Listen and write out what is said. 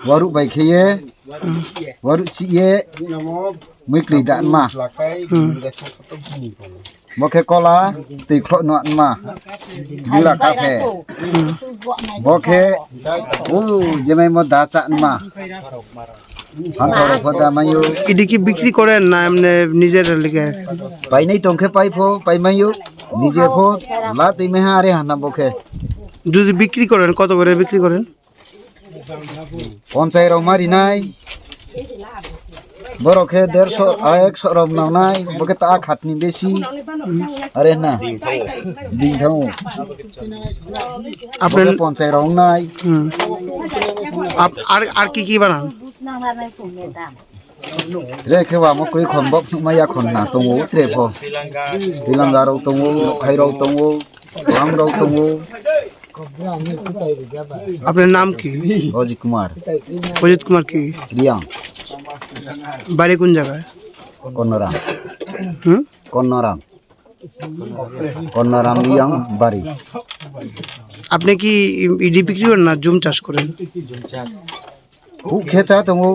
Waru bai khiye. Waru siye. Mikli dan ma. Bokhe kola ti khlok nuan ma. Gula kafe. Bokhe jemai mo dasan ma. Antara phoda mayu. এটি কি বিক্রি করেন না এমনি নিজের লিগে? Pai nei tongkhe pai pho pai mayu. Nije pho la ti me hare hana bokhe. যদি বিক্রি করেন কত করে বিক্রি করেন? 50 rong mari nai. Borokhe 150 100 rong nau nai. Bokhe ta khatni besi. Are na. Ding thau. আপনার 50 rong nai. আর কি কি বানান? Tre khewa mo koi khon bok maya khon na tongo tre pho. Tilanga rau tongo, khai rau tongo, rang rau tongo. আপনার নাম কি? Oji Kumar. Ajit Kumar কি? Riang. বাড়ি কোন জায়গায়? Konoram. হুম? Konoram. Konoram Riang Bari. আপনি কি ইডি বিক্রি করেন না জুম চাষ করেন? Hu khecha tongo.